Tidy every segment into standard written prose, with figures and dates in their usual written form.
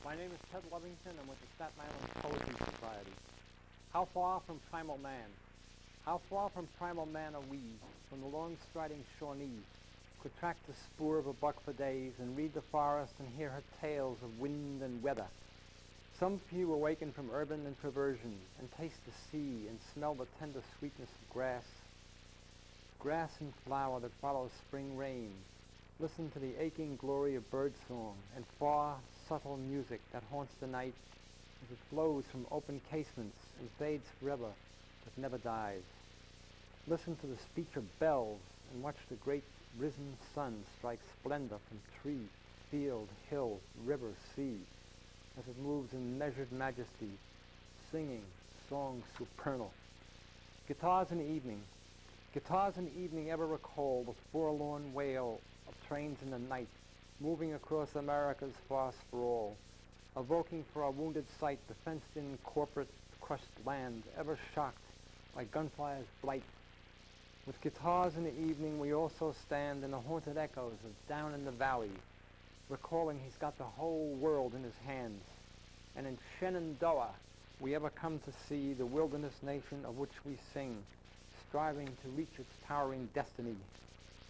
My name is Ted Lovington. I'm with the Staten Island Poetry Society. How far from primal man? How far from primal man are we, from the long-striding Shawnee, could track the spoor of a buck for days and read the forest and hear her tales of wind and weather. Some few awaken from urban introversion and taste the sea and smell the tender sweetness of grass and flower that follows spring rain. Listen to the aching glory of birdsong and far, subtle music that haunts the night as it flows from open casements and fades forever but never dies. Listen to the speech of bells and watch the great risen sun strike splendor from tree, field, hill, river, sea, as it moves in measured majesty, singing songs supernal. Guitars in the evening. Guitars in the evening ever recall the forlorn wail of trains in the night, moving across America's far sprawl, evoking for our wounded sight the fenced-in corporate crushed land, ever shocked by gunfire's blight. With guitars in the evening, we also stand in the haunted echoes of Down in the Valley, recalling he's got the whole world in his hands. And in Shenandoah, we ever come to see the wilderness nation of which we sing, striving to reach its towering destiny.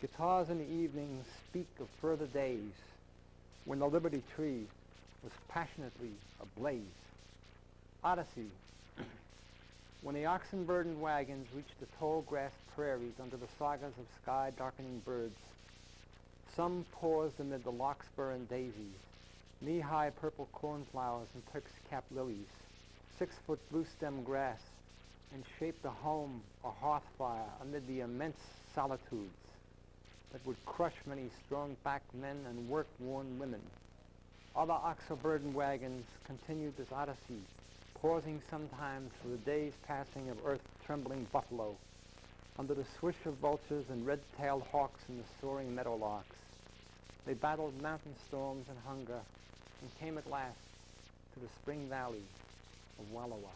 Guitars in the evening speak of further days, when the Liberty Tree was passionately ablaze. Odyssey. When the oxen-burdened wagons reached the tall grass prairies under the sagas of sky-darkening birds, some paused amid the larkspur and daisies, knee-high purple cornflowers and Turk's cap lilies, 6-foot blue-stem grass, and shaped a home, a hearth fire, amid the immense solitudes that would crush many strong-backed men and work-worn women. Other oxen-burdened wagons continued this odyssey, pausing sometimes for the day's passing of earth-trembling buffalo, under the swish of vultures and red-tailed hawks and the soaring meadowlarks. They battled mountain storms and hunger, and came at last to the spring valley of Wallowa.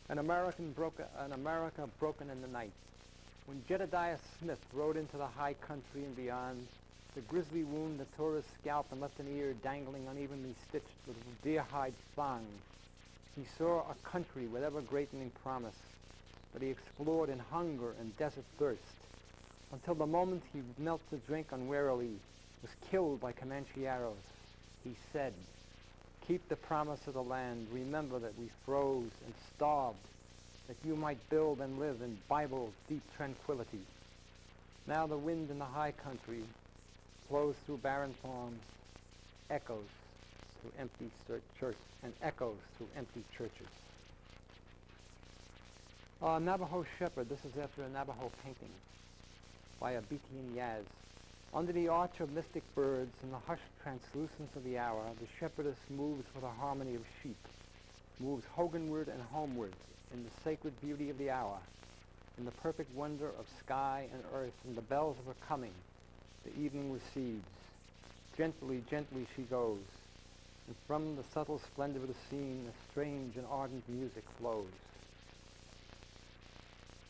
An America broken in the night. When Jedediah Smith rode into the high country and beyond, the grisly wound that tore his scalp and left an ear dangling unevenly stitched with a deer-hide thong, he saw a country with ever-greatening promise that he explored in hunger and desert thirst, until the moment he knelt to drink unwarily, was killed by Comanche arrows. He said, "Keep the promise of the land. Remember that we froze and starved, that you might build and live in Bible's deep tranquility." Now the wind in the high country flows through barren farms, echoes through empty church, and echoes through empty churches. Navajo Shepherd. This is after a Navajo painting by Abitian Yaz. Under the arch of mystic birds and the hushed translucence of the hour, the shepherdess moves with a harmony of sheep, moves Hoganward and homeward in the sacred beauty of the hour, in the perfect wonder of sky and earth, and the bells of her coming. The evening recedes. Gently, gently she goes, and from the subtle splendor of the scene, a strange and ardent music flows.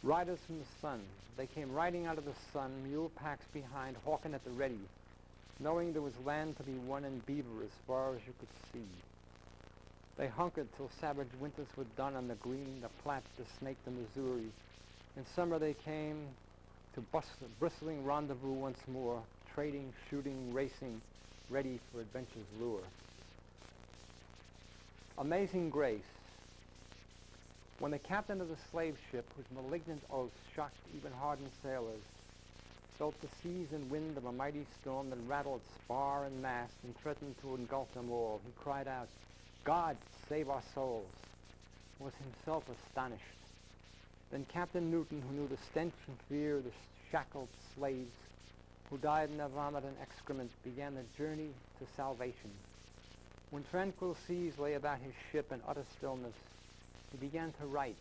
Riders from the sun. They came riding out of the sun, mule packs behind, hawking at the ready, knowing there was land to be won in beaver as far as you could see. They hunkered till savage winters were done on the green, the Platte, the Snake, the Missouri. In summer they came to bristling rendezvous once more, trading, shooting, racing, ready for adventure's lure. Amazing Grace. When the captain of the slave ship, whose malignant oaths shocked even hardened sailors, felt the seas and wind of a mighty storm that rattled spar and mast and threatened to engulf them all, he cried out, "God, save our souls," was himself astonished. Then Captain Newton, who knew the stench and fear of the shackled slaves, who died in their vomit and excrement, began the journey to salvation. When tranquil seas lay about his ship in utter stillness, he began to write,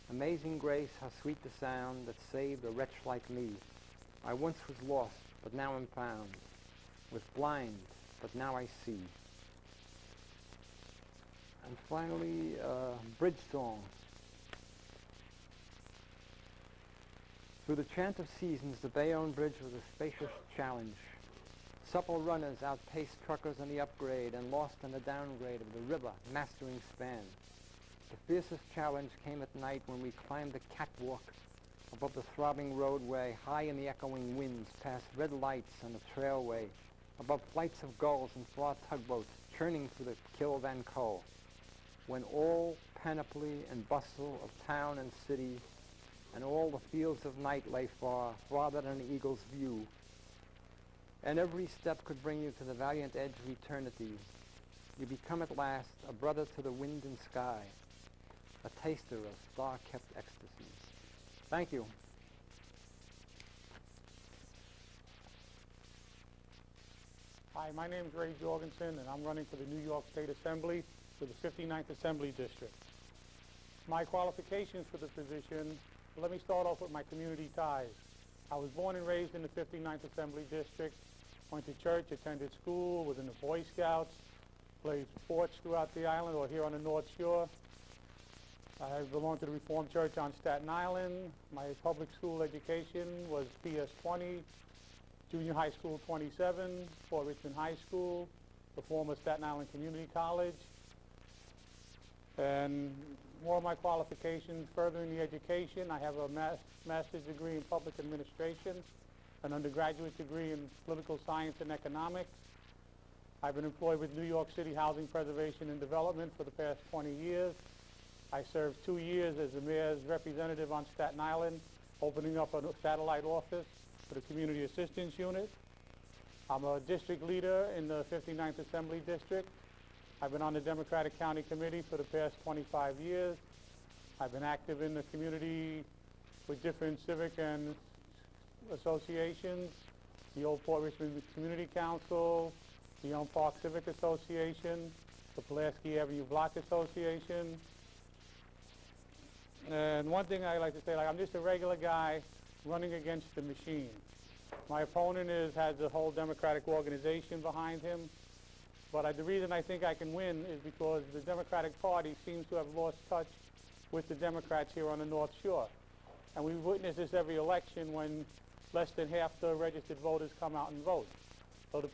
"Amazing grace, how sweet the sound that saved a wretch like me. I once was lost, but now am found, was blind, but now I see." And finally, Bridge Song. Through the chant of seasons, the Bayonne Bridge was a spacious challenge. supple runners outpaced truckers on the upgrade and lost on the downgrade of the river, mastering span. The fiercest challenge came at night when we climbed the catwalk above the throbbing roadway, high in the echoing winds, past red lights on the trailway, above flights of gulls and far tugboats churning through the Kill Van Coe, when all panoply and bustle of town and city and all the fields of night lay far, farther than an eagle's view, and every step could bring you to the valiant edge of eternity. You become at last a brother to the wind and sky, a taster of star-kept ecstasy. Thank you. Hi, my name is Ray Jorgenson, and I'm running for the New York State Assembly for the 59th Assembly District. My qualifications for the position, let me start off with my community ties. I was born and raised in the 59th Assembly District, went to church, attended school, was in the Boy Scouts, played sports throughout the island or here on the North Shore. I belong to the Reformed Church on Staten Island. My public school education was PS 20, Junior High School 27, Fort Richmond High School, the former Staten Island Community College. And more of my qualifications furthering the education, I have a master's degree in public administration, an undergraduate degree in political science and economics. I've been employed with New York City Housing Preservation and Development for the past 20 years. I served 2 years as the mayor's representative on Staten Island, opening up a satellite office for the Community Assistance Unit. I'm a district leader in the 59th Assembly District. I've been on the Democratic County Committee for the past 25 years. I've been active in the community with different civic and associations, the Old Port Richmond Community Council, the Elm Park Civic Association, the Pulaski Avenue Block Association. And one thing I like to say, I'm just a regular guy running against the machine. My opponent has a whole Democratic organization behind him, but the reason I think I can win is because the Democratic Party seems to have lost touch with the Democrats here on the North Shore. And we witness this every election when less than half the registered voters come out and vote. So the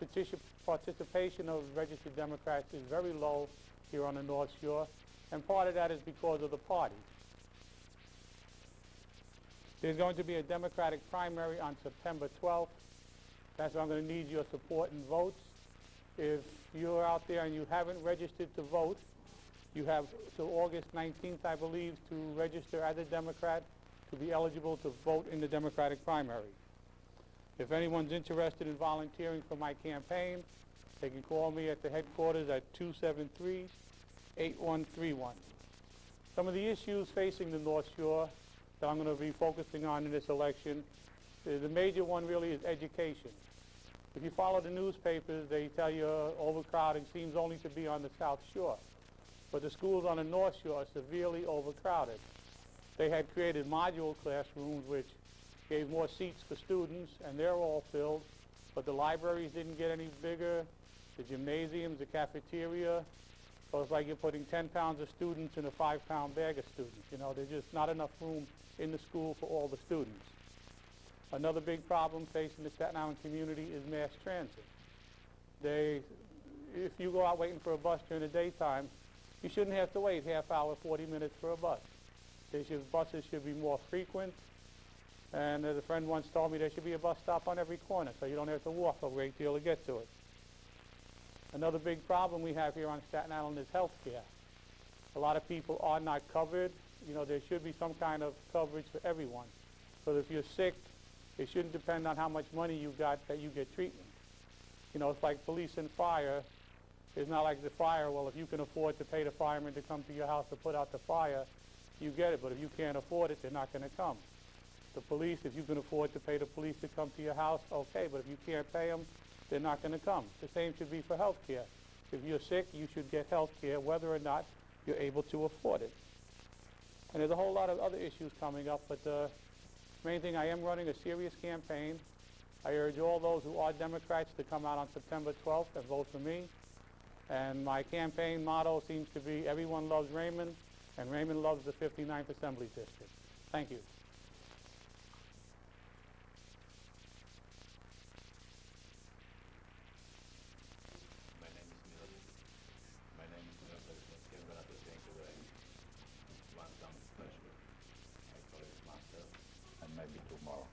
participation of registered Democrats is very low here on the North Shore, and part of that is because of the party. There's going to be a Democratic primary on September 12th. That's where I'm going to need your support and votes. If you're out there and you haven't registered to vote, you have till August 19th, I believe, to register as a Democrat to be eligible to vote in the Democratic primary. If anyone's interested in volunteering for my campaign, they can call me at the headquarters at 273-8131. Some of the issues facing the North Shore that I'm going to be focusing on in this election, the major one really is education. If you follow the newspapers, they tell you overcrowding seems only to be on the South Shore. But the schools on the North Shore are severely overcrowded. They had created module classrooms which gave more seats for students, and they're all filled, but the libraries didn't get any bigger, the gymnasiums, the cafeteria. So it's like you're putting 10 pounds of students in a 5-pound bag of students. You know, there's just not enough room in the school for all the students. Another big problem facing the Staten Island community is mass transit. If you go out waiting for a bus during the daytime, you shouldn't have to wait half hour, 40 minutes for a bus. Buses should be more frequent, and as a friend once told me, there should be a bus stop on every corner so you don't have to walk a great deal to get to it. Another big problem we have here on Staten Island is health care. A lot of people are not covered. You know, there should be some kind of coverage for everyone. So if you're sick, it shouldn't depend on how much money you got that you get treatment. You know, it's like police and fire. It's not like the fire, well, if you can afford to pay the firemen to come to your house to put out the fire, you get it. But if you can't afford it, they're not going to come. The police, if you can afford to pay the police to come to your house, okay. But if you can't pay them, they're not going to come. The same should be for health care. If you're sick, you should get health care whether or not you're able to afford it. And there's a whole lot of other issues coming up, but the main thing, I am running a serious campaign. I urge all those who are Democrats to come out on September 12th and vote for me. And my campaign motto seems to be, everyone loves Raymond, and Raymond loves the 59th Assembly District. Thank you. something special. Hopefully it's myself, and maybe tomorrow.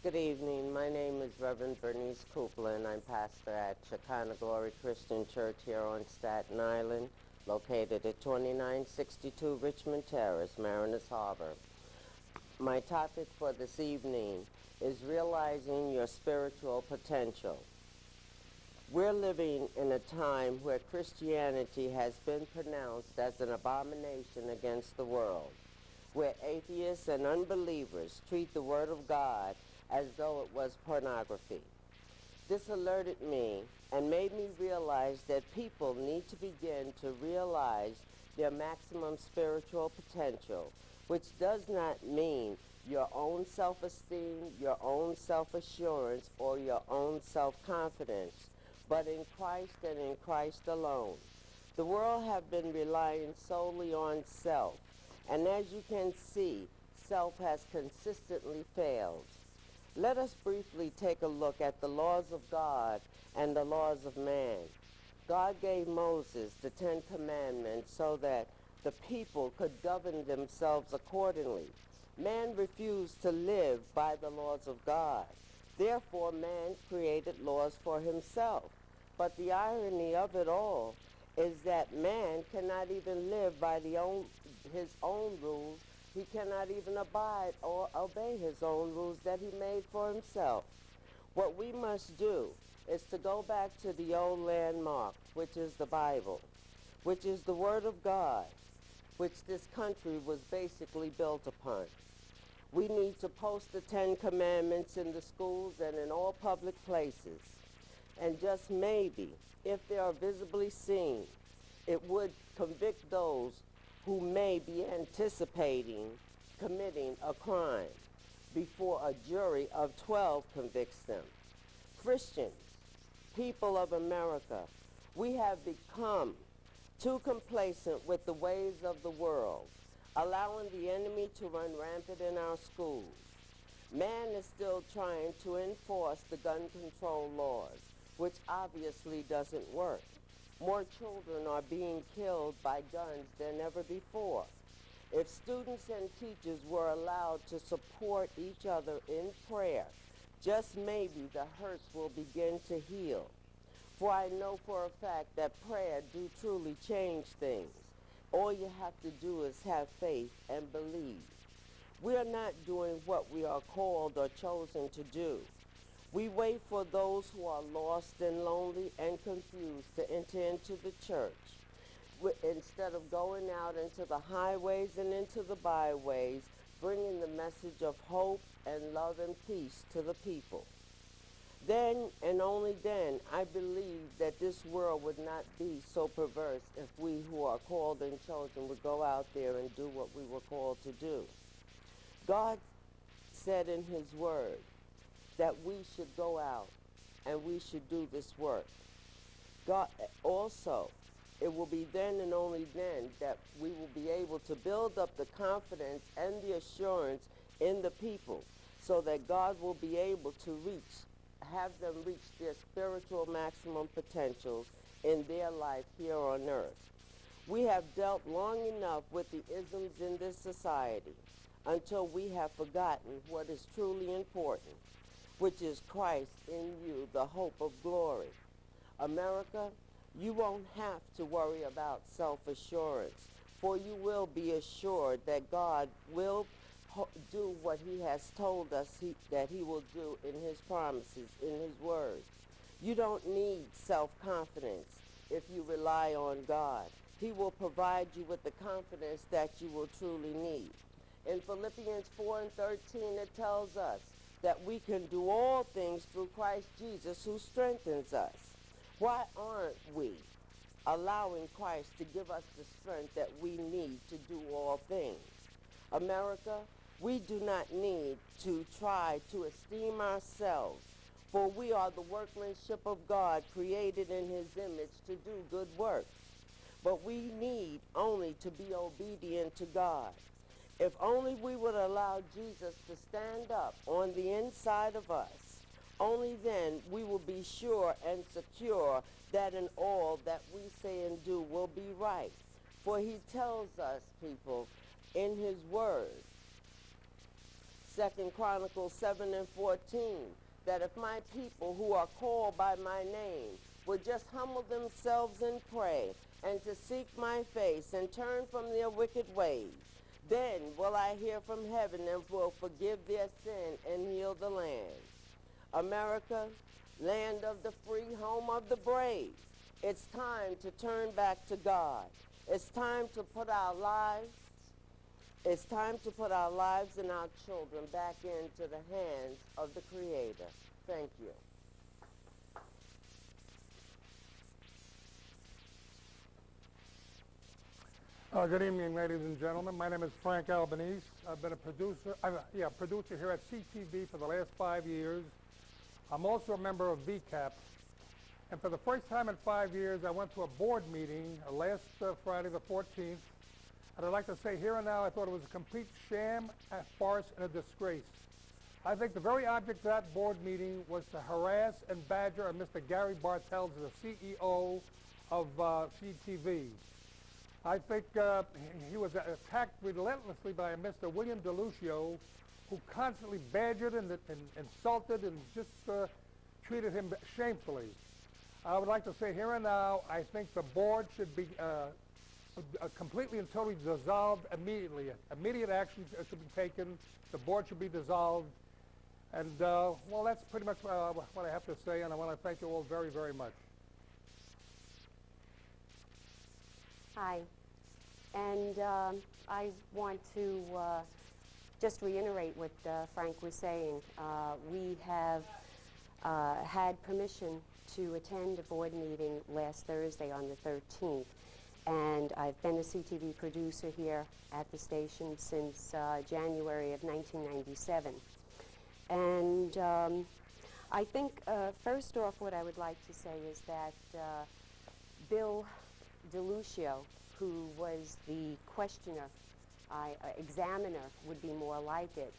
Good evening. My name is Reverend Bernice Kupla, and I'm pastor at Shekinah Glory Christian Church here on Staten Island, located at 2962 Richmond Terrace, Mariners Harbor. My topic for this evening is realizing your spiritual potential. We're living in a time where Christianity has been pronounced as an abomination against the world, where atheists and unbelievers treat the Word of God as though it was pornography. This alerted me and made me realize that people need to begin to realize their maximum spiritual potential, which does not mean your own self-esteem, your own self-assurance, or your own self-confidence, but in Christ and in Christ alone. The world have been relying solely on self, and as you can see, self has consistently failed. Let us briefly take a look at the laws of God and the laws of man. God gave Moses the 10 Commandments so that the people could govern themselves accordingly. Man refused to live by the laws of God. Therefore, man created laws for himself. But the irony of it all is that man cannot even live by his own rules. He cannot even abide or obey his own rules that he made for himself. What we must do is to go back to the old landmark, which is the Bible, which is the Word of God, which this country was basically built upon. We need to post the 10 Commandments in the schools and in all public places. And just maybe, if they are visibly seen, it would convict those who may be anticipating committing a crime before a jury of 12 convicts them. Christians, people of America, we have become too complacent with the ways of the world, allowing the enemy to run rampant in our schools. Man is still trying to enforce the gun control laws, which obviously doesn't work. More children are being killed by guns than ever before. If students and teachers were allowed to support each other in prayer, just maybe the hurts will begin to heal. For I know for a fact that prayer do truly change things. All you have to do is have faith and believe. We are not doing what we are called or chosen to do. We wait for those who are lost and lonely and confused to enter into the church, instead of going out into the highways and into the byways, bringing the message of hope and love and peace to the people. Then and only then, I believe that this world would not be so perverse if we who are called and chosen would go out there and do what we were called to do. God said in his word that we should go out and we should do this work. God also, it will be then and only then that we will be able to build up the confidence and the assurance in the people so that God will be able to have them reach their spiritual maximum potentials in their life here on earth. We have dealt long enough with the isms in this society until we have forgotten what is truly important, which is Christ in you, the hope of glory. America, you won't have to worry about self-assurance, for you will be assured that God will do what he has told us that he will do in his promises, in his word. You don't need self-confidence if you rely on God. He will provide you with the confidence that you will truly need. In Philippians 4:13, it tells us that we can do all things through Christ Jesus who strengthens us. Why aren't we allowing Christ to give us the strength that we need to do all things? America, we do not need to try to esteem ourselves, for we are the workmanship of God, created in his image to do good work. But we need only to be obedient to God. If only we would allow Jesus to stand up on the inside of us, only then we will be sure and secure that in all that we say and do will be right. For he tells us, people, in his word, 2 Chronicles 7:14, that if my people who are called by my name would just humble themselves and pray and to seek my face and turn from their wicked ways, then will I hear from heaven and will forgive their sin and heal the land. America, land of the free, home of the brave. It's time to turn back to God. It's time to put our lives and our children back into the hands of the Creator. Thank you. Good evening, ladies and gentlemen. My name is Frank Albanese. I've been a producer here at CTV for the last 5 years. I'm also a member of VCAP. And for the first time in 5 years, I went to a board meeting last Friday the 14th. And I'd like to say here and now, I thought it was a complete sham, a farce, and a disgrace. I think the very object of that board meeting was to harass and badger Mr. Gary Bartels, the CEO of CTV. I think he was attacked relentlessly by Mr. William DeLucio, who constantly badgered and insulted and just treated him shamefully. I would like to say here and now, I think the board should be completely and totally dissolved immediately. Immediate action should be taken. The board should be dissolved. And, well, that's pretty much what I have to say, and I want to thank you all very, very much. Hi, and I want to just reiterate what Frank was saying. We have had permission to attend a board meeting last Thursday on the 13th, and I've been a CTV producer here at the station since January of 1997. And I think first off what I would like to say is that Bill DeLucio, who was the questioner, examiner would be more like it,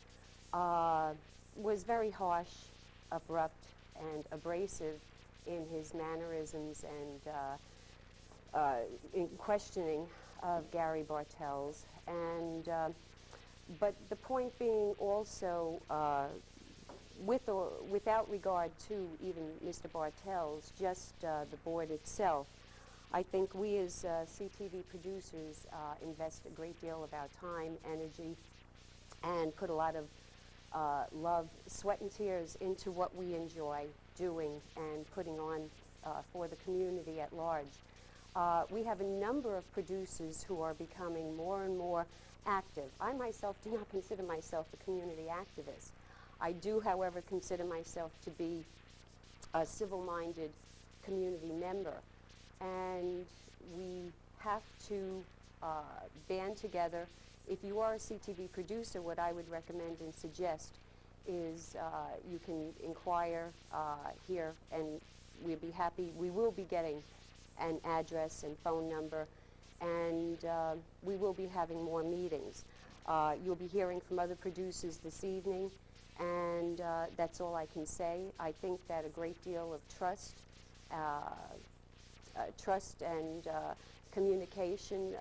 was very harsh, abrupt, and abrasive in his mannerisms and in questioning of Gary Bartels. And but the point being also, with or without regard to even Mr. Bartels, just the board itself, I think we as CTV producers invest a great deal of our time, energy, and put a lot of love, sweat, and tears into what we enjoy doing and putting on for the community at large. We have a number of producers who are becoming more and more active. I myself do not consider myself a community activist. I do, however, consider myself to be a civil-minded community member. And we have to band together. If you are a CTV producer, what I would recommend and suggest is you can inquire here, and we'll be happy. We will be getting an address and phone number, and we will be having more meetings. You'll be hearing from other producers this evening, and that's all I can say. I think that a great deal of trust and communication,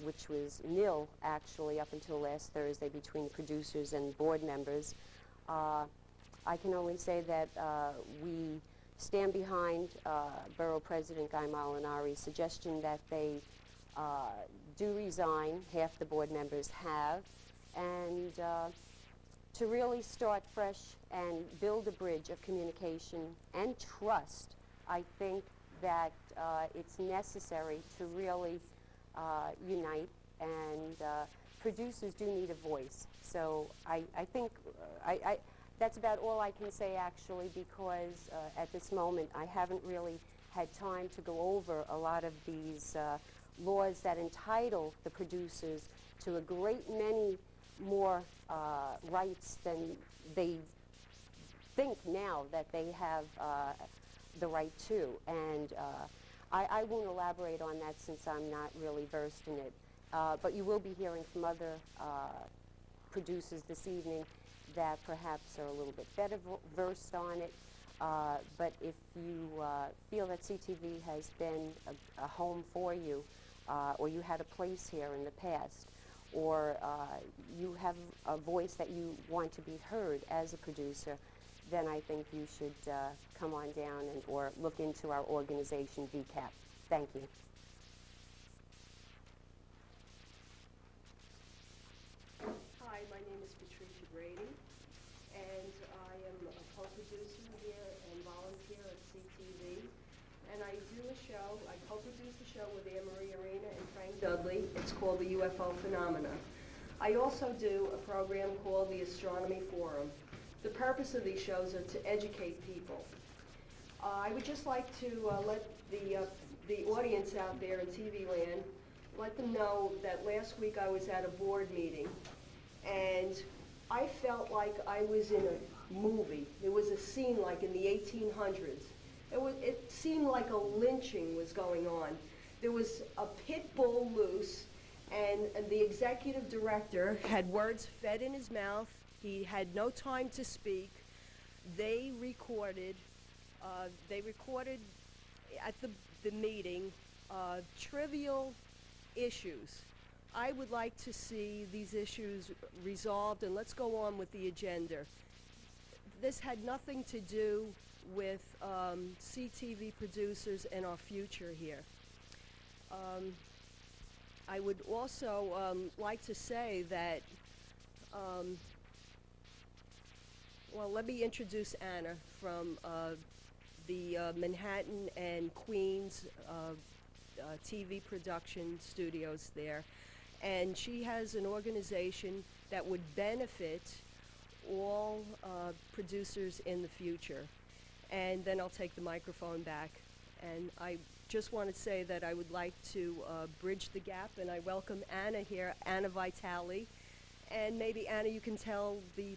which was nil actually up until last Thursday between producers and board members. I can only say that we stand behind Borough President Guy Molinari's suggestion that they do resign, half the board members have, and to really start fresh and build a bridge of communication and trust. I think that it's necessary to really unite, and producers do need a voice. So I think that's about all I can say actually, because at this moment I haven't really had time to go over a lot of these laws that entitle the producers to a great many more rights than they think now that they have the right to. And I won't elaborate on that since I'm not really versed in it. But you will be hearing from other producers this evening that perhaps are a little bit better versed on it. But if you feel that CTV has been a home for you, or you had a place here in the past, or you have a voice that you want to be heard as a producer, then I think you should come on down or look into our organization, VCAP. Thank you. Hi, my name is Patricia Brady, and I am a co-producer here and volunteer CTV, and I do a show, I co-produce a show with Anne Marie Arena and Frank Dudley. It's called The UFO Phenomena. I also do a program called The Astronomy Forum. The purpose of these shows are to educate people. I would just like to let the audience out there in TV land, let them know that last week I was at a board meeting, and I felt like I was in a movie. There was a scene like in the 1800s. It seemed like a lynching was going on. There was a pit bull loose, and the executive director had words fed in his mouth. He had no time to speak. They recorded at the meeting trivial issues. I would like to see these issues resolved, and let's go on with the agenda. This had nothing to do with CTV producers and our future here. I would also like to say that, well, let me introduce Anna from the Manhattan and Queens TV production studios there. And she has an organization that would benefit all producers in the future. And then I'll take the microphone back. And I just want to say that I would like to bridge the gap, and I welcome Anna here, Anna Vitale. And maybe, Anna, you can tell the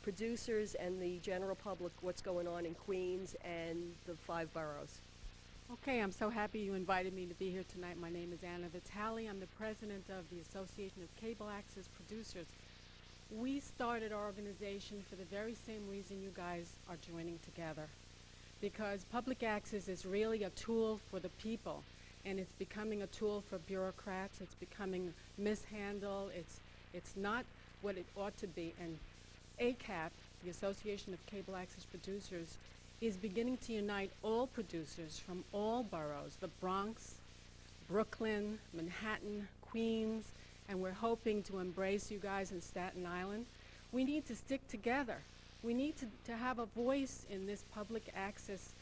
producers and the general public what's going on in Queens and the 5 boroughs. Okay, I'm so happy you invited me to be here tonight. My name is Anna Vitale. I'm the president of the Association of Cable Access Producers. We started our organization for the very same reason you guys are joining together, because public access is really a tool for the people, and it's becoming a tool for bureaucrats. It's becoming mishandled. It's not what it ought to be. And ACAP, the Association of Cable Access Producers, is beginning to unite all producers from all boroughs, the Bronx, Brooklyn, Manhattan, Queens, and we're hoping to embrace you guys in Staten Island. We need to stick together. We need to have a voice in this public access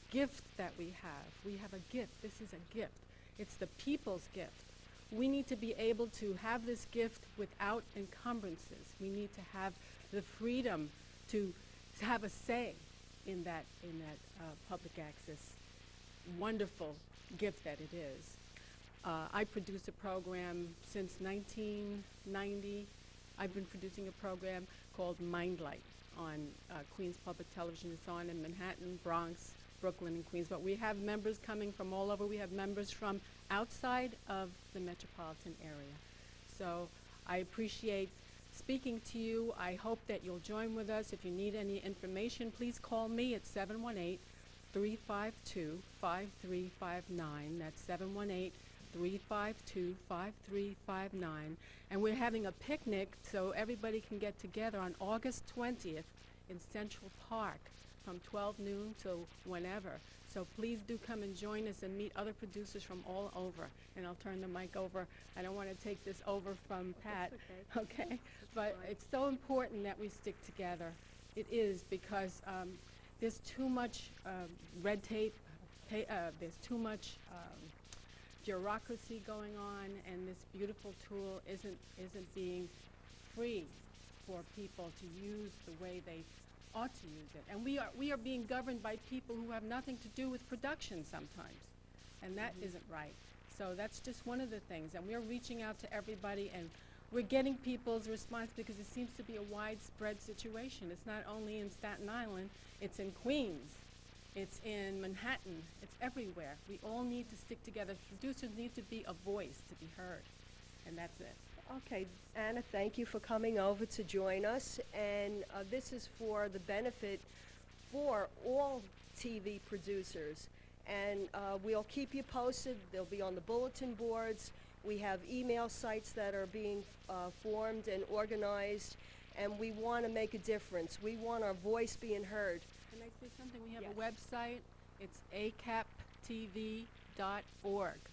gift that we have. We have a gift. This is a gift. It's the people's gift. We need to be able to have this gift without encumbrances. We need to have the freedom to have a say in that public access wonderful gift that it is. I produce a program since 1990. I've been producing a program called Mindlight on Queens Public Television. It's on in Manhattan, Bronx, Brooklyn, and Queens. But we have members coming from all over. We have members from outside of the metropolitan area. So I appreciate speaking to you. I hope that you'll join with us. If you need any information, please call me at 718-352-5359. That's 718-352-5359. And we're having a picnic so everybody can get together on August 20th in Central Park from 12 noon till whenever. So please do come and join us and meet other producers from all over. And I'll turn the mic over. I don't want to take this over from Pat. Okay? But it's so important that we stick together. It is, because there's too much red tape, there's too much bureaucracy going on, and this beautiful tool isn't being free for people to use the way they ought to use it. And we are being governed by people who have nothing to do with production sometimes, and that isn't right. So that's just one of the things, and we're reaching out to everybody, and we're getting people's response, because it seems to be a widespread situation. It's not only in Staten Island, it's in Queens, it's in Manhattan, it's everywhere. We all need to stick together. Producers need to be a voice to be heard, and that's it. Okay, Anna, thank you for coming over to join us. And this is for the benefit for all TV producers. And we'll keep you posted. They'll be on the bulletin boards. We have email sites that are being formed and organized, and we want to make a difference. We want our voice being heard. Can I say something? We have a website. It's acaptv.org,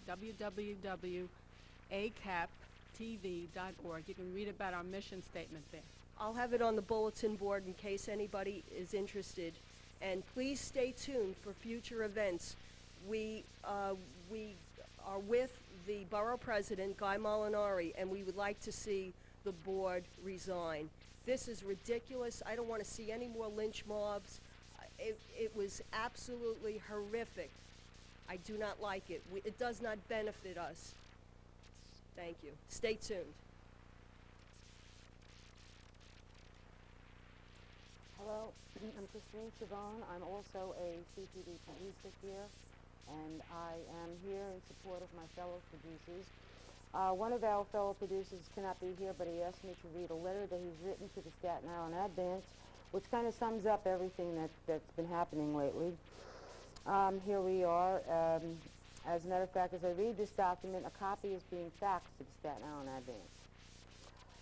www.acaptv.org. You can read about our mission statement there. I'll have it on the bulletin board in case anybody is interested. And please stay tuned for future events. We are with the borough president, Guy Molinari, and we would like to see the board resign. This is ridiculous. I don't want to see any more lynch mobs. It was absolutely horrific. I do not like it. It does not benefit us. Thank you. Stay tuned. Hello, I'm Siobhan. I'm also a CTV producer here, and I am here in support of my fellow producers. One of our fellow producers cannot be here, but he asked me to read a letter that he's written to the Staten Island Advance, which kind of sums up everything that's been happening lately. Here we are. As a matter of fact, as I read this document, a copy is being faxed to the Staten Island Advance.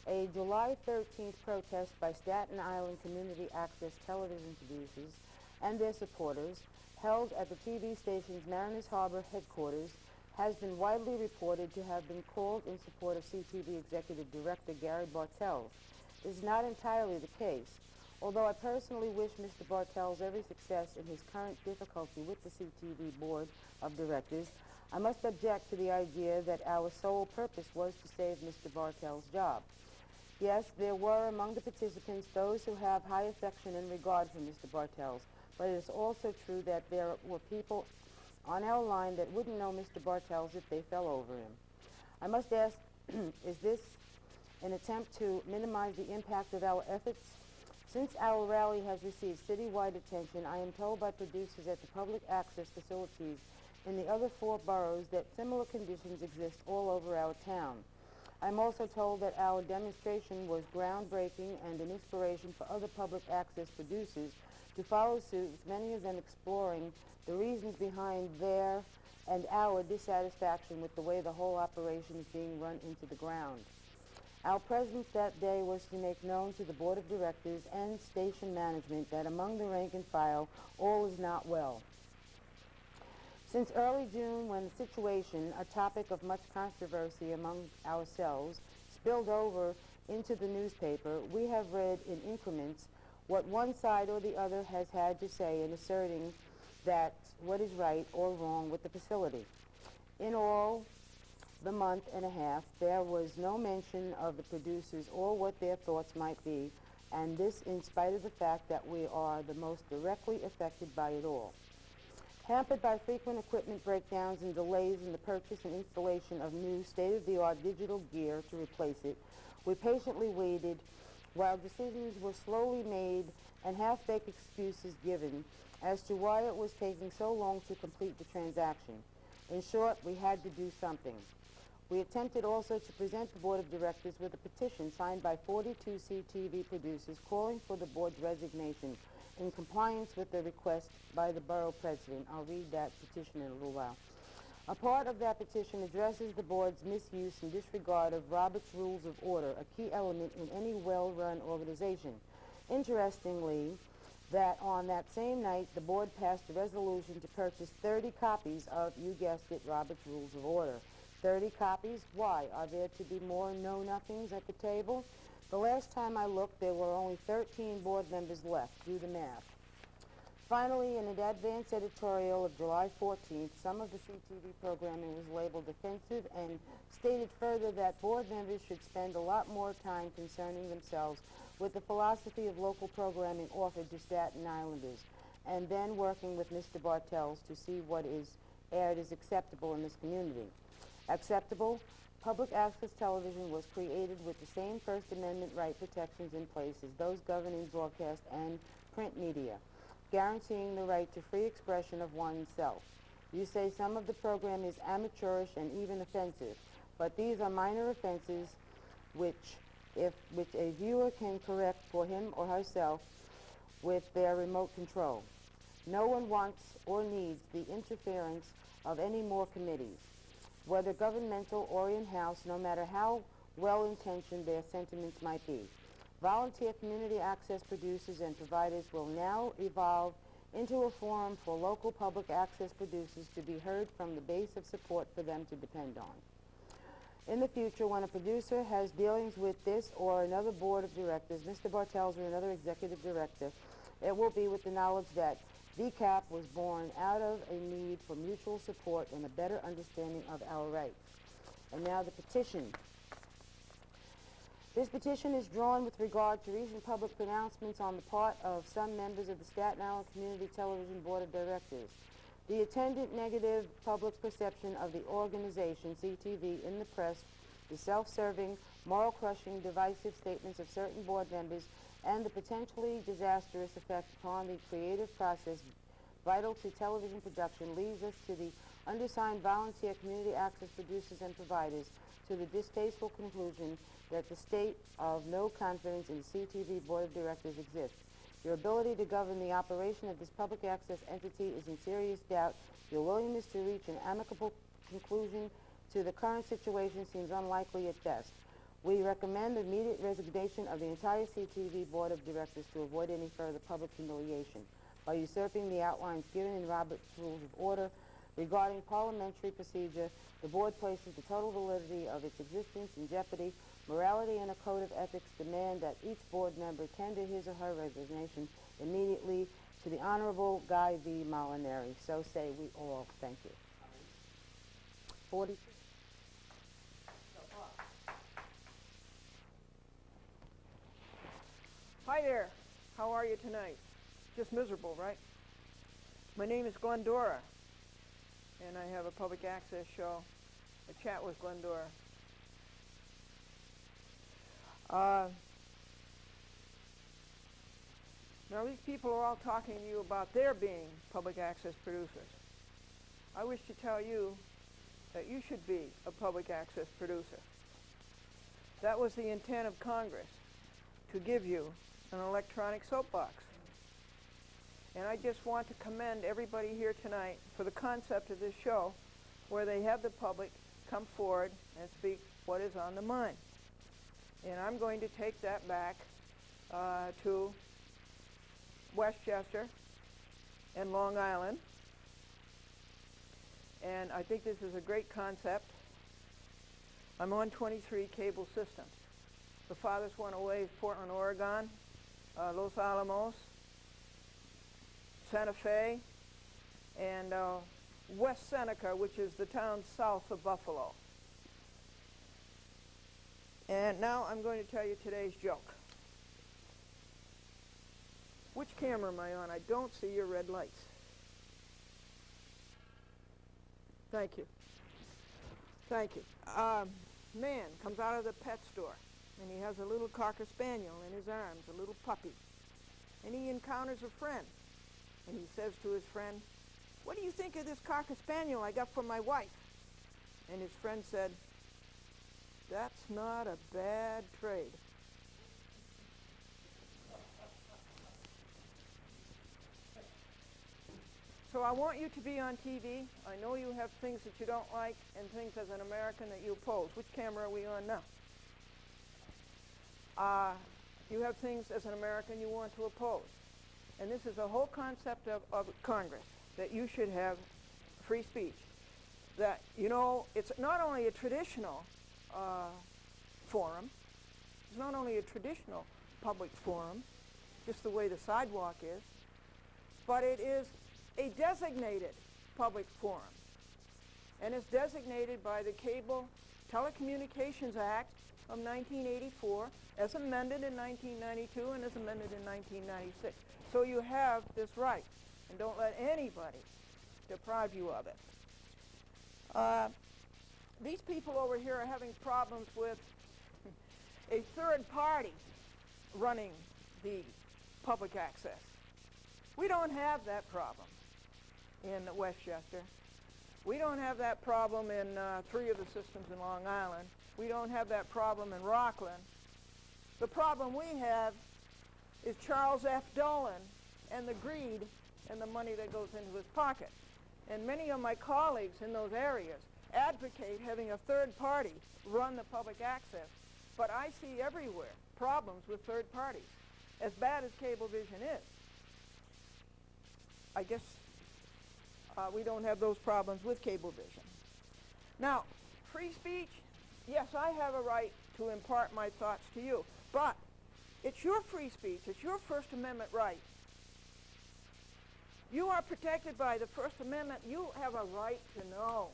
A July 13th protest by Staten Island Community Access television producers and their supporters held at the TV station's Mariners Harbor headquarters has been widely reported to have been called in support of CTV Executive Director Gary Bartels. This is not entirely the case. Although I personally wish Mr. Bartels every success in his current difficulty with the CTV Board of Directors, I must object to the idea that our sole purpose was to save Mr. Bartels' job. Yes, there were among the participants those who have high affection and regard for Mr. Bartels, but it is also true that there were people on our line that wouldn't know Mr. Bartels if they fell over him. I must ask, is this an attempt to minimize the impact of our efforts? Since our rally has received citywide attention, I am told by producers at the public access facilities in the other 4 boroughs that similar conditions exist all over our town. I'm also told that our demonstration was groundbreaking and an inspiration for other public access producers to follow suit, with many of them exploring the reasons behind their and our dissatisfaction with the way the whole operation is being run into the ground. Our presence that day was to make known to the Board of Directors and station management that among the rank and file, all is not well. Since early June, when the situation, a topic of much controversy among ourselves, spilled over into the newspaper, we have read in increments what one side or the other has had to say in asserting that what is right or wrong with the facility. In all the month and a half, there was no mention of the producers or what their thoughts might be, and this in spite of the fact that we are the most directly affected by it all. Hampered by frequent equipment breakdowns and delays in the purchase and installation of new state-of-the-art digital gear to replace it, we patiently waited while decisions were slowly made and half-baked excuses given as to why it was taking so long to complete the transaction. In short, we had to do something. We attempted also to present the Board of Directors with a petition signed by 42 CTV producers calling for the board's resignation in compliance with the request by the borough president. I'll read that petition in a little while. A part of that petition addresses the board's misuse and disregard of Robert's Rules of Order, a key element in any well-run organization. Interestingly, that on that same night, the board passed a resolution to purchase 30 copies of, you guessed it, Robert's Rules of Order. 30 copies? Why? Are there to be more know-nothings at the table? The last time I looked, there were only 13 board members left. Do the math. Finally, in an advance editorial of July 14th, some of the CTV programming was labeled offensive and stated further that board members should spend a lot more time concerning themselves with the philosophy of local programming offered to Staten Islanders, and then working with Mr. Bartels to see what is aired as acceptable in this community. Acceptable? Public access television was created with the same First Amendment right protections in place as those governing broadcast and print media, guaranteeing the right to free expression of oneself. You say some of the program is amateurish and even offensive, but these are minor offenses which a viewer can correct for him or herself with their remote control. No one wants or needs the interference of any more committees, whether governmental or in-house, no matter how well-intentioned their sentiments might be. Volunteer community access producers and providers will now evolve into a forum for local public access producers to be heard from the base of support for them to depend on. In the future, when a producer has dealings with this or another board of directors, Mr. Bartels or another executive director, it will be with the knowledge that VCAP was born out of a need for mutual support and a better understanding of our rights. And now the petition. This petition is drawn with regard to recent public pronouncements on the part of some members of the Staten Island Community Television Board of Directors. The attendant negative public perception of the organization, CTV, in the press, the self-serving, moral-crushing, divisive statements of certain board members, and the potentially disastrous effect upon the creative process vital to television production leads us to the undersigned volunteer community access producers and providers to the distasteful conclusion that the state of no confidence in the CTV Board of Directors exists. Your ability to govern the operation of this public access entity is in serious doubt. Your willingness to reach an amicable conclusion to the current situation seems unlikely at best. We recommend the immediate resignation of the entire CTV Board of Directors to avoid any further public humiliation. By usurping the outlines given in Robert's Rules of Order regarding parliamentary procedure, the board places the total validity of its existence in jeopardy. Morality and a code of ethics demand that each board member tender his or her resignation immediately to the Honorable Guy V. Molinari. So say we all. Thank you. 40. Hi there. How are you tonight? Just miserable, right? My name is Glendora, and I have a public access show, A Chat with Glendora. Now these people are all talking to you about their being public access producers. I wish to tell you that you should be a public access producer. That was the intent of Congress, to give you an electronic soapbox. And I just want to commend everybody here tonight for the concept of this show, where they have the public come forward and speak what is on the mind. And I'm going to take that back to Westchester and Long Island. And I think this is a great concept. I'm on 23 cable systems. The farthest one away is Portland, Oregon, Los Alamos, Santa Fe, and West Seneca, which is the town south of Buffalo. And now I'm going to tell you today's joke. Which camera am I on? I don't see your red lights. Thank you. Thank you. Man comes out of the pet store, and he has a little Cocker Spaniel in his arms, a little puppy. And he encounters a friend, and he says to his friend, "What do you think of this Cocker Spaniel I got for my wife?" And his friend said, "That's not a bad trade." So I want you to be on TV. I know you have things that you don't like and things as an American that you oppose. Which camera are we on now? You have things as an American you want to oppose. And this is the whole concept of Congress, that you should have free speech. That, you know, it's not only a traditional forum, it's not only a traditional public forum, just the way the sidewalk is, but it is a designated public forum. And it's designated by the Cable Telecommunications Act of 1984, as amended in 1992 and as amended in 1996. So you have this right, and don't let anybody deprive you of it. These people over here are having problems with a third party running the public access. We don't have that problem in Westchester. We don't have that problem in 3 of the systems in Long Island. We don't have that problem in Rockland. The problem we have is Charles F. Dolan and the greed and the money that goes into his pocket. And many of my colleagues in those areas advocate having a third party run the public access. But I see everywhere problems with third parties, as bad as Cablevision is. I guess we don't have those problems with Cablevision. Now, free speech, yes, I have a right to impart my thoughts to you, but it's your free speech, it's your First Amendment right You are protected by the First Amendment. You have a right to know.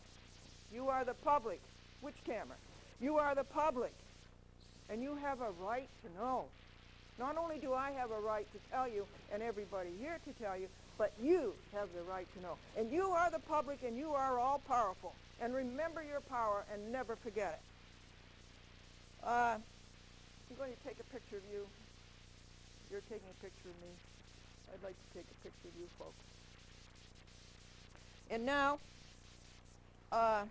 You are the public. Which camera? You are the public. And you have a right to know. Not only do I have a right to tell you, and everybody here to tell you, but you have the right to know. And you are the public, and you are all powerful. And remember your power, and never forget it. I'm going to take a picture of you. You're taking a picture of me. I'd like to take a picture of you folks. And now, I'll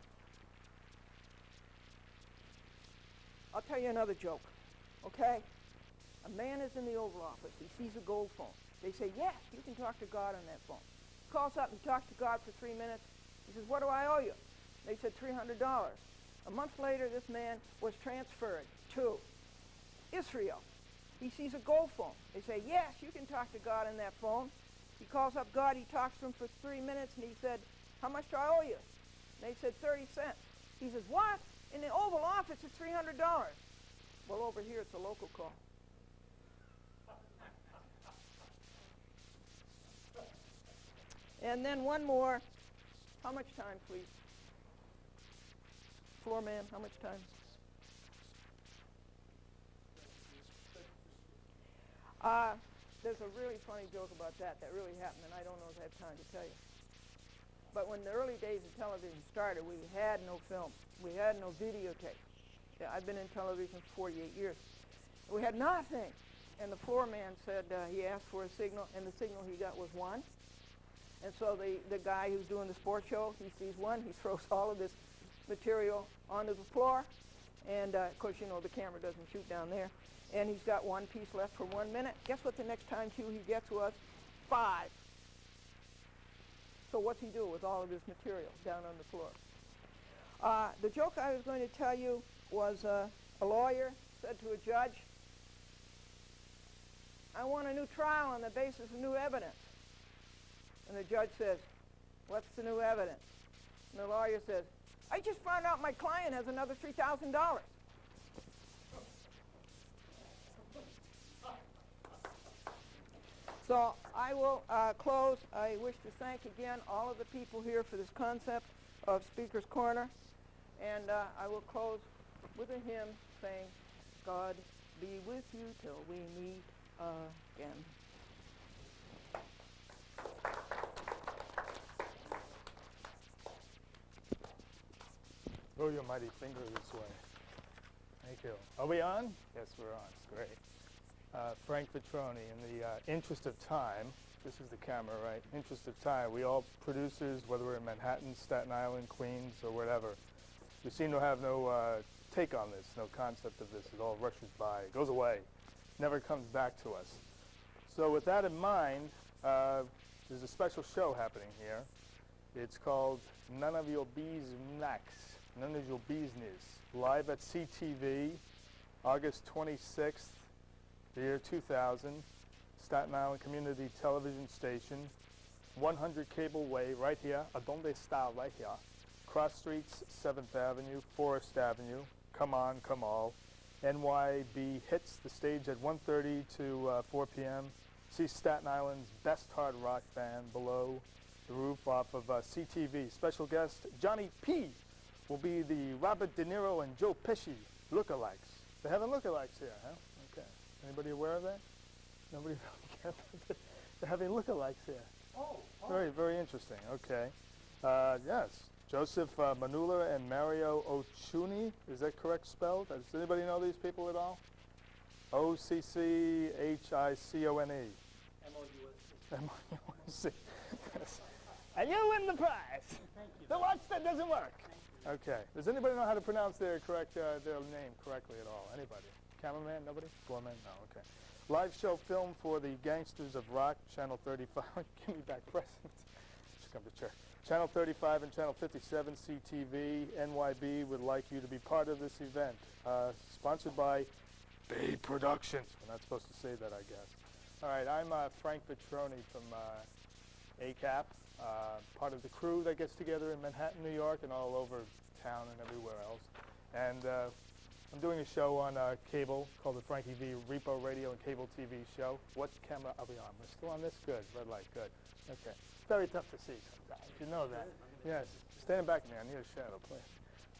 tell you another joke, okay? A man is in the Oval Office. He sees a gold phone. They say, yes, you can talk to God on that phone. He calls up and talks to God for 3 minutes. He says, what do I owe you? They said, $300. A month later, this man was transferred to Israel. He sees a gold phone. They say, yes, you can talk to God on that phone. He calls up God. He talks to him for 3 minutes, and he said, how much do I owe you? And they said, 30 cents. He says, what? In the Oval Office, it's $300. Well, over here, it's a local call. And then one more. How much time, please? Floor man, how much time? There's a really funny joke about that really happened, and I don't know if I have time to tell you. But when the early days of television started, we had no film. We had no videotape. Yeah, I've been in television for 48 years. We had nothing. And the floor man said he asked for a signal, and the signal he got was 1. And so the guy who's doing the sports show, he sees 1. He throws all of this material onto the floor. And, of course, you know, the camera doesn't shoot down there. And he's got 1 piece left for 1 minute. Guess what the next time cue he gets was? 5. So what's he do with all of his material down on the floor? The joke I was going to tell you was a lawyer said to a judge, I want a new trial on the basis of new evidence. And the judge says, what's the new evidence? And the lawyer says, I just found out my client has another $3,000. So I will close. I wish to thank again all of the people here for this concept of Speaker's Corner. And I will close with a hymn saying, God be with you till we meet again. Throw your mighty finger this way. Thank you. Are we on? Yes, we're on. Great. Frank Petroni, in the interest of time, this is the camera, right? Interest of time, we all producers, whether we're in Manhattan, Staten Island, Queens, or whatever, we seem to have no take on this, no concept of this. It all rushes by, it goes away, never comes back to us. So with that in mind, there's a special show happening here. It's called None of Your Beesnax, None of Your Business, live at CTV, August 26th, the year 2000, Staten Island Community Television Station, 100 Cable Way, right here, Adonde Está, right here, cross streets, 7th Avenue, Forest Avenue, come on, come all. NYB hits the stage at 1:30 to 4 p.m. See Staten Island's best hard rock band below the roof off of CTV. Special guest Johnny P. will be the Robert De Niro and Joe Pesci lookalikes. They're having lookalikes here, huh? Okay. Anybody aware of that? Nobody really cares. They're having lookalikes here. Oh. Very, very interesting. Okay. Yes. Joseph Manula and Mario Ochuni. Is that correct spelled? Does anybody know these people at all? Occhicone. M-O-U-S-C. Yes. And you win the prize. Thank you. The watch that doesn't work. Okay. Does anybody know how to pronounce their name correctly at all? Anybody? Cameraman? Nobody? Foreman? No. Okay. Live show film for the Gangsters of Rock, Channel 35. Give me back presents. Should come to church. Channel 35 and Channel 57 CTV. NYB would like you to be part of this event. Sponsored by Bay Productions. We're not supposed to say that, I guess. All right, I'm Frank Petroni from ACAP, part of the crew that gets together in Manhattan, New York, and all over town and everywhere else. And I'm doing a show on cable called the Frankie V Repo Radio and Cable TV Show. What camera are we on? We're still on this? Good. Red light. Good. Okay. very tough to see sometimes. You know that. Yes. Stand back, man. I need a shadow, please.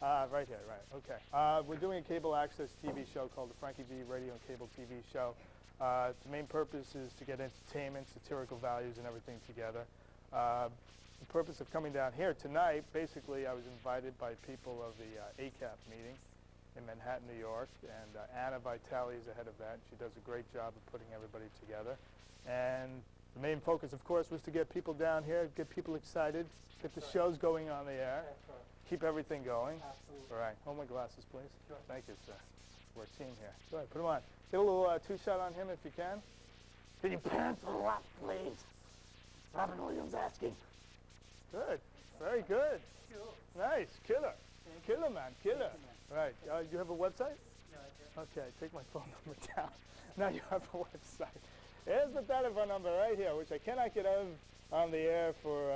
Right here, right. Okay. We're doing a cable access TV show called the Frankie V Radio and Cable TV Show. The main purpose is to get entertainment, satirical values, and everything together. The purpose of coming down here tonight, basically, I was invited by people of the ACAP meeting in Manhattan, New York, and Anna Vitale is the head of that. She does a great job of putting everybody together. And the main focus, of course, was to get people down here, get people excited, get the shows going on the air, keep everything going. Absolutely. All right, hold my glasses, please. Sure. Thank you, sir. We're a team here. Go ahead, put them on. Get a little two-shot on him if you can. Can you pan to the left, please? Robin Williams asking. Good. Very good. Nice. Killer. Killer, man. Killer. Right. You have a website? Yeah, I do. Okay, take my phone number down. Now you have a website. Here's the telephone number right here, which I cannot get on the air for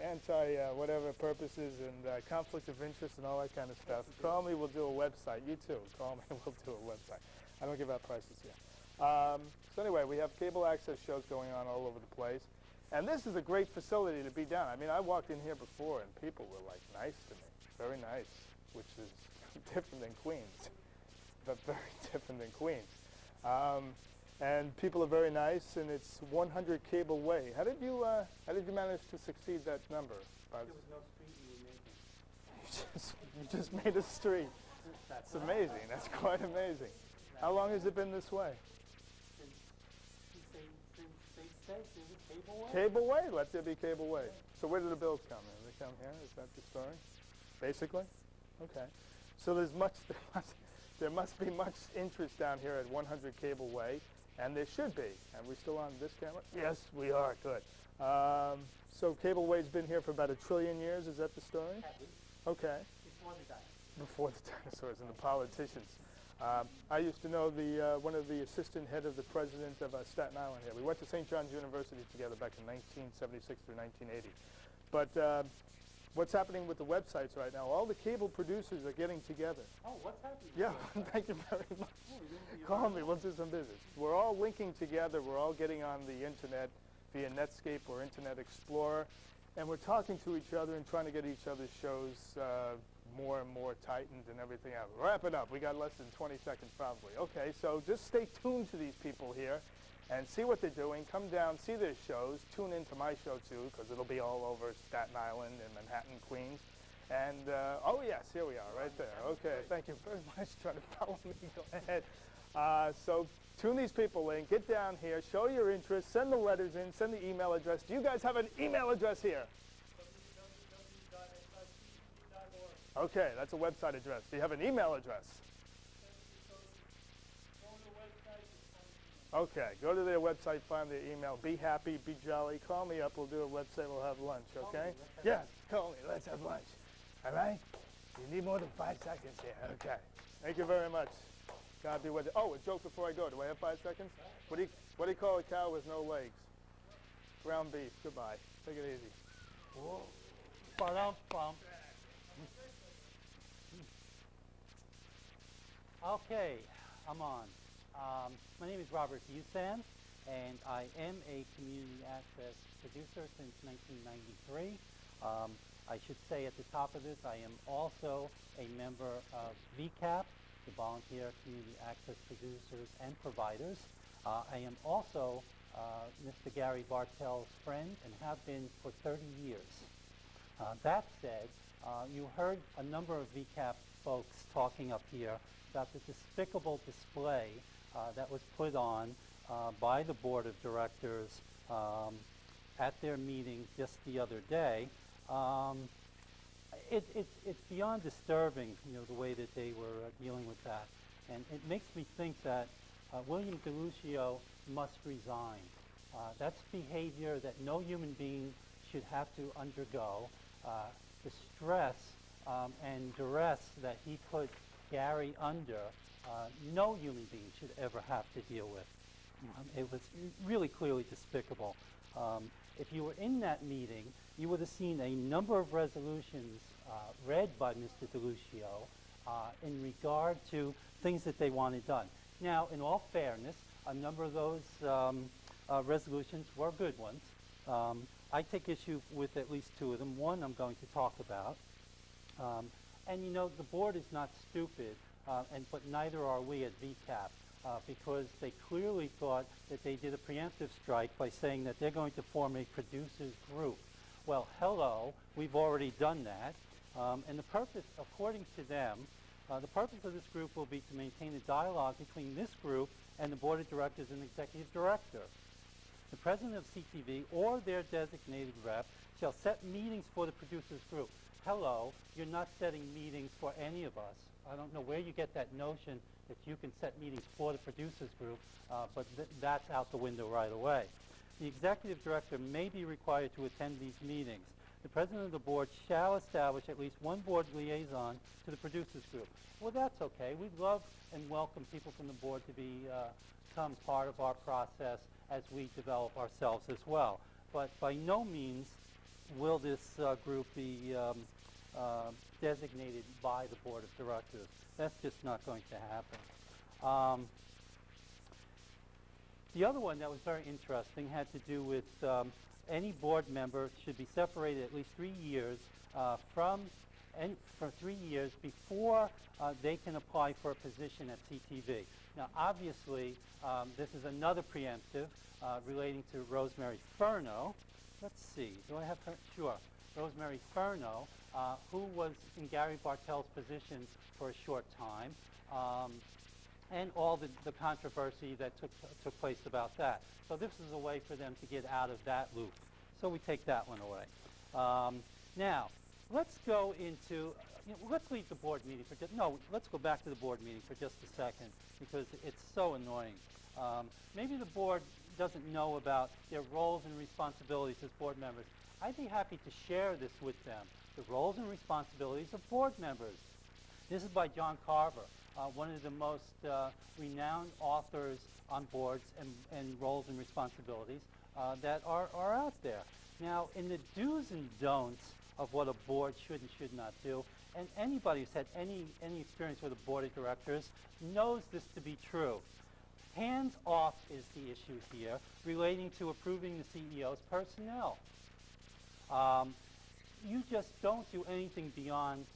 anti-whatever purposes and conflict of interest and all that kind of stuff. Call me, we'll do a website. You too. Call me, we'll do a website. I don't give out prices here. So anyway, we have cable access shows going on all over the place. And this is a great facility to be down. I mean, I walked in here before and people were like nice to me. Very nice, which is different than Queens, but very different than Queens. And people are very nice, and it's 100 Cable Way. How did you manage to succeed that number? There was no street you were making. You just made a street. That's amazing. That's quite amazing. How long has it been this way? Cable Way? Cable Way? Let there be Cable Way. So where do the bills come in? They come here? Is that the story? Basically? Okay. So there must be much interest down here at 100 Cable Way, and there should be. And we still on this camera? Yes, we are. Good. So Cable Way's been here for about 1 trillion years. Is that the story? At least. Okay. Before the dinosaurs. Before the dinosaurs and the politicians. I used to know one of the assistant head of the president of Staten Island here. We went to St. John's University together back in 1976 through 1980. But what's happening with the websites right now, all the cable producers are getting together. Oh, what's happening? Yeah, thank you very much. Call me, we'll do some business. We're all linking together. We're all getting on the internet via Netscape or Internet Explorer. And we're talking to each other and trying to get each other's shows more and more tightened and everything else. Wrap it up. We got less than 20 seconds probably. Okay, so just stay tuned to these people here and see what they're doing. Come down, see their shows. Tune into my show too, because it'll be all over Staten Island and Manhattan, Queens. And, oh yes, here we are, right there. Okay, thank you very much. Trying to follow me. Go ahead. So tune these people in. Get down here. Show your interest. Send the letters in. Send the email address. Do you guys have an email address here? Okay, that's a website address. Do you have an email address? Okay, go to their website, find their email. Be happy, be jolly. Call me up. We'll do a website. We'll have lunch, okay? Yes, call me. Let's have lunch. All right? You need more than 5 seconds here. Okay. Thank you very much. God be with you. Oh, a joke before I go. Do I have 5 seconds? What do you call a cow with no legs? Ground beef. Goodbye. Take it easy. Whoa. Ba-dum-bum. Okay, I'm on. My name is Robert Usan, and I am a community access producer since 1993. I should say at the top of this, I am also a member of VCAP, the Volunteer Community Access Producers and Providers. I am also Mr. Gary Bartell's friend and have been for 30 years. That said, you heard a number of VCAP folks talking up here about the despicable display that was put on by the board of directors at their meeting just the other day. It's beyond disturbing, the way that they were dealing with that. And it makes me think that William DeLucio must resign. That's behavior that no human being should have to undergo. The stress and duress that he put Gary under, no human being should ever have to deal with. It was really clearly despicable. If you were in that meeting, you would have seen a number of resolutions read by Mr. DeLucio in regard to things that they wanted done. Now, in all fairness, a number of those resolutions were good ones. I take issue with at least two of them. One I'm going to talk about. And you know, the board is not stupid, but neither are we at VCAP, because they clearly thought that they did a preemptive strike by saying that they're going to form a producers group. Well, hello, we've already done that. And the purpose, according to them, the purpose of this group will be to maintain a dialogue between this group and the board of directors and executive director. The president of CTV or their designated rep shall set meetings for the producers group. Hello, you're not setting meetings for any of us. I don't know where you get that notion that you can set meetings for the producers group, but that's out the window right away. The executive director may be required to attend these meetings. The president of the board shall establish at least one board liaison to the producers group. Well, that's okay. We'd love and welcome people from the board to become part of our process as we develop ourselves as well. But by no means will this group be designated by the board of directors. That's just not going to happen. The other one that was very interesting had to do with any board member should be separated at least 3 years for 3 years before they can apply for a position at CTV. Now, obviously, this is another preemptive relating to Rosemary Furno. Let's see, do I have her? Sure. Rosemary Furno, who was in Gary Bartell's position for a short time, and all the controversy that took place about that. So this is a way for them to get out of that loop. So we take that one away. Now, let's go into, let's leave the board meeting for just, no, let's go back to the board meeting for just a second, because it's so annoying. Maybe the board doesn't know about their roles and responsibilities as board members. I'd be happy to share this with them, the roles and responsibilities of board members. This is by John Carver, one of the most renowned authors on boards and roles and responsibilities that are out there. Now, in the do's and don'ts of what a board should and should not do, and anybody who's had any experience with a board of directors knows this to be true. Hands off is the issue here relating to approving the CEO's personnel. You just don't do anything beyond,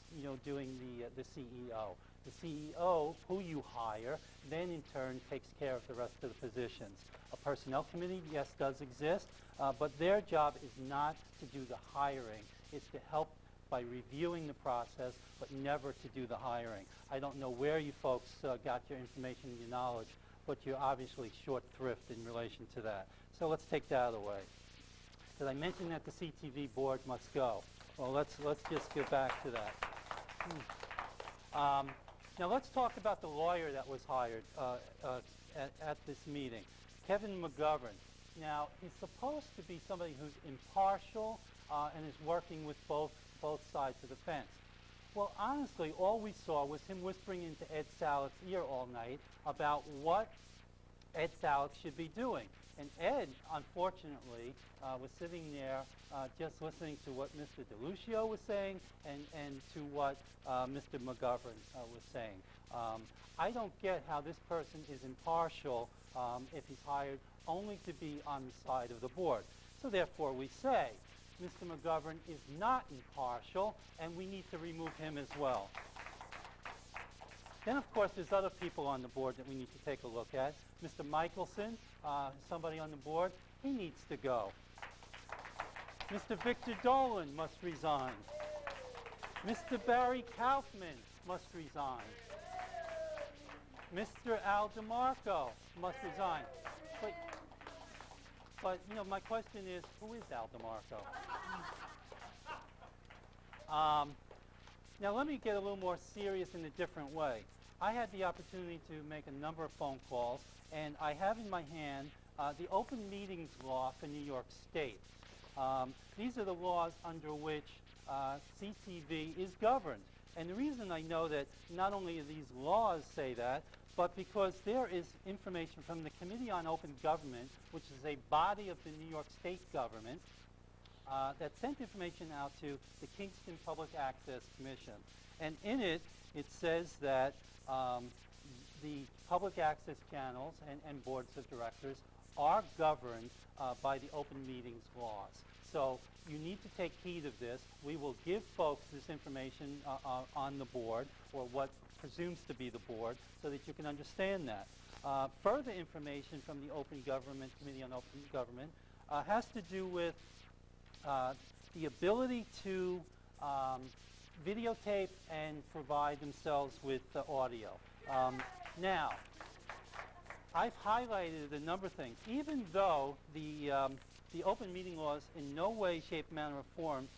doing the CEO. The CEO, who you hire, then in turn takes care of the rest of the positions. A personnel committee, yes, does exist, but their job is not to do the hiring. It's to help by reviewing the process, but never to do the hiring. I don't know where you folks got your information and your knowledge, but you're obviously short thrift in relation to that. So let's take that away. Did I mention that the CTV board must go? Well, let's just get back to that. Now let's talk about the lawyer that was hired at this meeting, Kevin McGovern. Now, he's supposed to be somebody who's impartial and is working with both sides of the fence. Well, honestly, all we saw was him whispering into Ed Salik's ear all night about what Ed Salik should be doing. And Ed, unfortunately, was sitting there just listening to what Mr. DeLucio was saying and to what Mr. McGovern was saying. I don't get how this person is impartial if he's hired only to be on the side of the board. So therefore we say, Mr. McGovern is not impartial, and we need to remove him as well. Then, of course, there's other people on the board that we need to take a look at. Mr. Michelson, somebody on the board, he needs to go. Mr. Victor Dolan must resign. Mr. Barry Kaufman must resign. Mr. Al DeMarco must resign. But my question is, who is Al DeMarco? Now, let me get a little more serious in a different way. I had the opportunity to make a number of phone calls, and I have in my hand the open meetings law for New York State. These are the laws under which CTV is governed. And the reason I know that not only do these laws say that, but because there is information from the Committee on Open Government, which is a body of the New York State government, that sent information out to the Kingston Public Access Commission. And in it, it says that the public access channels and boards of directors are governed by the open meetings laws. So you need to take heed of this. We will give folks this information on the board, or what presumes to be the board, so that you can understand that. Further information from the Open Government Committee on Open Government has to do with the ability to videotape and provide themselves with audio. Now, I've highlighted a number of things. Even though the open meeting laws in no way, shape, manner, or form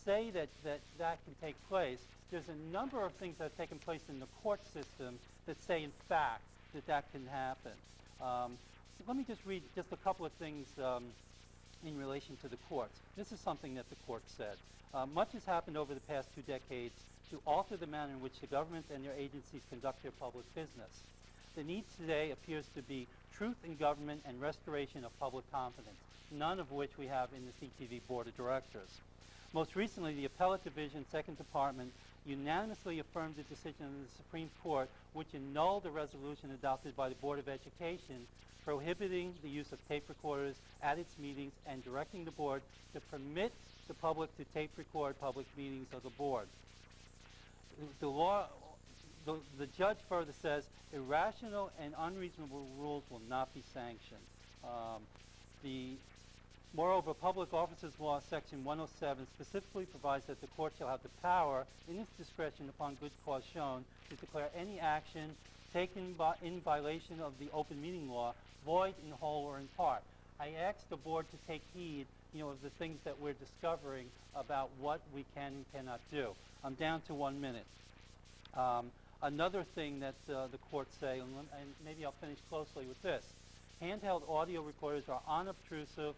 say that can take place, there's a number of things that have taken place in the court system that say, in fact, that can happen. Let me just read just a couple of things in relation to the courts. This is something that the court said. Much has happened over the past 2 decades to alter the manner in which the government and their agencies conduct their public business. The need today appears to be truth in government and restoration of public confidence, none of which we have in the CTV Board of Directors. Most recently, the Appellate Division, 2nd Department, unanimously affirmed the decision of the Supreme Court, which annulled the resolution adopted by the Board of Education prohibiting the use of tape recorders at its meetings and directing the board to permit the public to tape record public meetings of the board. The judge further says irrational and unreasonable rules will not be sanctioned. Moreover, Public Officers Law Section 107 specifically provides that the court shall have the power, in its discretion upon good cause shown, to declare any action taken in violation of the open meeting law void in whole or in part. I asked the board to take heed, of the things that we're discovering about what we can and cannot do. I'm down to 1 minute. Another thing that the courts say, and maybe I'll finish closely with this, handheld audio recorders are unobtrusive.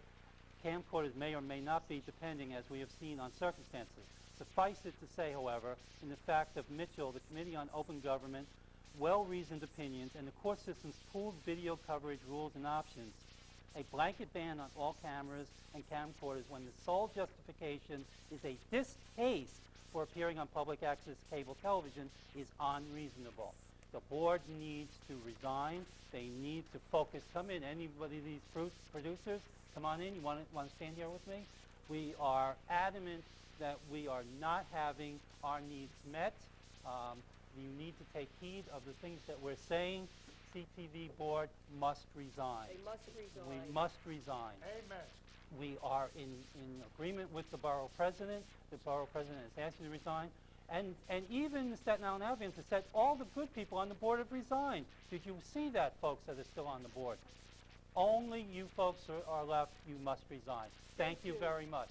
Camcorders may or may not be, depending, as we have seen, on circumstances. Suffice it to say, however, in the fact of Mitchell, the Committee on Open Government, well-reasoned opinions, and the court system's pooled video coverage rules and options, a blanket ban on all cameras and camcorders when the sole justification is a distaste for appearing on public access cable television is unreasonable. The board needs to resign. They need to focus. Come in, anybody of these producers, come on in. You want to stand here with me? We are adamant that we are not having our needs met. You need to take heed of the things that we're saying. CTV board must resign. They must resign. We must resign. Amen. We are in agreement with the borough president. The borough president has asked you to resign. And even the Staten Island Albions has said all the good people on the board have resigned. Did you see that, folks, that are still on the board? Only you folks are left. You must resign. Thank you very much.